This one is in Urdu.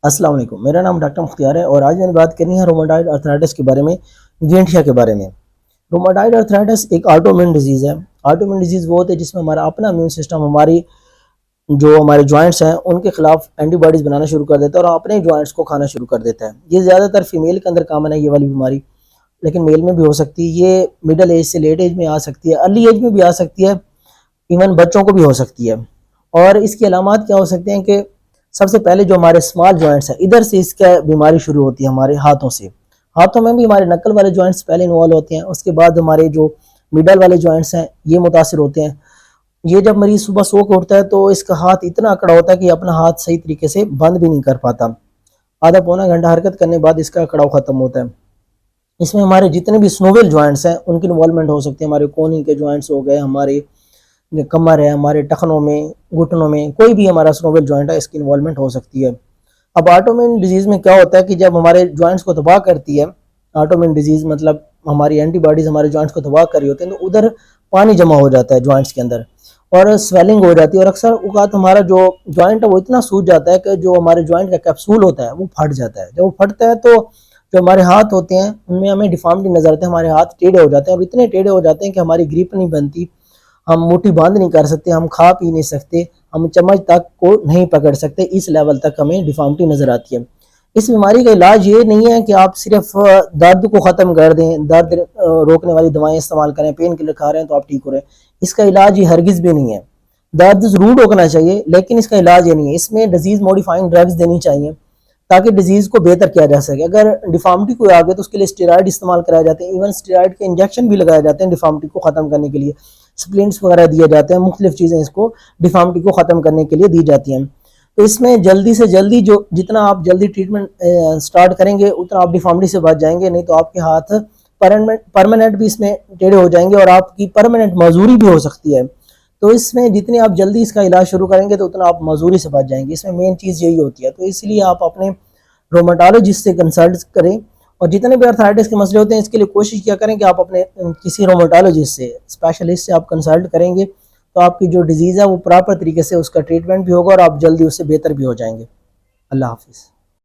السلام علیکم، میرا نام ڈاکٹر مختار ہے اور آج میں نے بات کرنی ہے روماٹائڈ آرتھرائٹس کے بارے میں، گینٹھیا کے بارے میں۔ روماٹائڈ آرتھرائٹس ایک آٹومن ڈیزیز ہے۔ آٹومن ڈیزیز وہ ہوتے ہیں جس میں ہمارا اپنا امیون سسٹم ہمارے جوائنٹس ہیں ان کے خلاف اینٹی باڈیز بنانا شروع کر دیتا ہے اور اپنے جوائنٹس کو کھانا شروع کر دیتا ہے۔ یہ زیادہ تر فیمیل کے اندر کامن ہے یہ والی بیماری، لیکن میل میں بھی ہو سکتی ہے۔ یہ مڈل ایج سے لیٹ ایج میں آ سکتی ہے، ارلی ایج میں بھی آ سکتی ہے، ایون بچوں کو بھی ہو سکتی ہے۔ اور اس کی علامات کیا ہو سکتے ہیں کہ سب سے پہلے جو ہمارے اسمال جوائنٹس ہیں ادھر سے اس کا بیماری شروع ہوتی ہے، ہمارے ہاتھوں سے۔ ہاتھوں میں بھی ہمارے نکل والے جوائنٹس پہلے انوالو ہوتے ہیں، اس کے بعد ہمارے جو مڈل والے جوائنٹس ہیں یہ متاثر ہوتے ہیں۔ یہ جب مریض صبح سو کے اٹھتا ہے تو اس کا ہاتھ اتنا اکڑا ہوتا ہے کہ اپنا ہاتھ صحیح طریقے سے بند بھی نہیں کر پاتا۔ آدھا پونا گھنٹہ حرکت کرنے بعد اس کا اکڑاؤ ختم ہوتا ہے۔ اس میں ہمارے جتنے بھی سنوول جوائنٹس ہیں ان کی انوالومنٹ ہو سکتی ہے، ہمارے کونی کے جوائنٹس ہو گئے، ہمارے کمر ہے، ہمارے ٹخنوں میں، گھٹنوں میں، کوئی بھی ہمارا سنوول جوائنٹ ہے اس کی انوالومنٹ ہو سکتی ہے۔ اب آٹومن ڈیزیز میں کیا ہوتا ہے کہ جب ہمارے جوائنٹس کو تباہ کرتی ہے، آٹومن ڈیزیز مطلب ہماری اینٹی باڈیز ہمارے جوائنٹس کو تباہ کر رہی ہوتے ہیں تو ادھر پانی جمع ہو جاتا ہے جوائنٹس کے اندر اور سویلنگ ہو جاتی ہے، اور اکثر اوقات ہمارا جو جوائنٹ ہے وہ اتنا سوج جاتا ہے کہ جو ہمارے جوائنٹ کا کیپسول ہوتا ہے وہ پھٹ جاتا ہے۔ جب وہ پھٹتا ہے تو جو ہمارے ہاتھ ہوتے ہیں ان میں ہمیں ڈیفارمٹی نظر آتے ہیں، ہمارے ہاتھ ٹیڑھے ہو جاتے ہیں اور اتنے ٹیڑھے ہو جاتے ہیں کہ ہماری گریپ نہیں بنتی، ہم موٹھی باندھ نہیں کر سکتے، ہم کھا پی نہیں سکتے، ہم چمچ تک کو نہیں پکڑ سکتے، اس لیول تک ہمیں ڈیفارمٹی نظر آتی ہے۔ اس بیماری کا علاج یہ نہیں ہے کہ آپ صرف درد کو ختم کر دیں، درد روکنے والی دوائیں استعمال کریں، پین کلر کھا رہے ہیں تو آپ ٹھیک ہو رہے ہیں، اس کا علاج یہ ہرگز بھی نہیں ہے۔ درد ضرور روکنا چاہیے لیکن اس کا علاج یہ نہیں ہے، اس میں ڈیزیز موڈیفائنگ ڈرگز دینی چاہیے تاکہ ڈیزیز کو بہتر کیا جا سکے۔ اگر ڈیفارمٹی کوئی آ گئی تو اس کے لیے اسٹیرائڈ استعمال کرائے جاتے ہیں، ایون اسٹیرائڈ کے انجیکشن بھی لگائے جاتے ہیں ڈیفارمٹی کو ختم کرنے کے لیے، سپلنٹس وغیرہ دیے جاتے ہیں، مختلف چیزیں اس کو ڈیفارمٹی کو ختم کرنے کے لیے دی جاتی ہیں۔ تو اس میں جلدی سے جلدی جتنا آپ جلدی ٹریٹمنٹ سٹارٹ کریں گے اتنا آپ ڈیفارمٹی سے بچ جائیں گے، نہیں تو آپ کے ہاتھ پرماننٹ بھی اس میں ٹیڑھے ہو جائیں گے اور آپ کی پرماننٹ معذوری بھی ہو سکتی ہے۔ تو اس میں جتنے آپ جلدی اس کا علاج شروع کریں گے تو اتنا آپ معذوری سے بچ جائیں گے، اس میں مین چیز یہی ہوتی ہے۔ تو اس لیے آپ اپنے روماٹولوجسٹ سے کنسلٹ کریں، اور جتنے بھی آرتھرائٹس کے مسئلے ہوتے ہیں اس کے لیے کوشش کیا کریں کہ آپ اپنے کسی روماٹولوجسٹ سے، اسپیشلسٹ سے آپ کنسلٹ کریں گے تو آپ کی جو ڈیزیز ہے وہ پراپر طریقے سے اس کا ٹریٹمنٹ بھی ہوگا اور آپ جلدی اس سے بہتر بھی ہو جائیں گے۔ اللہ حافظ۔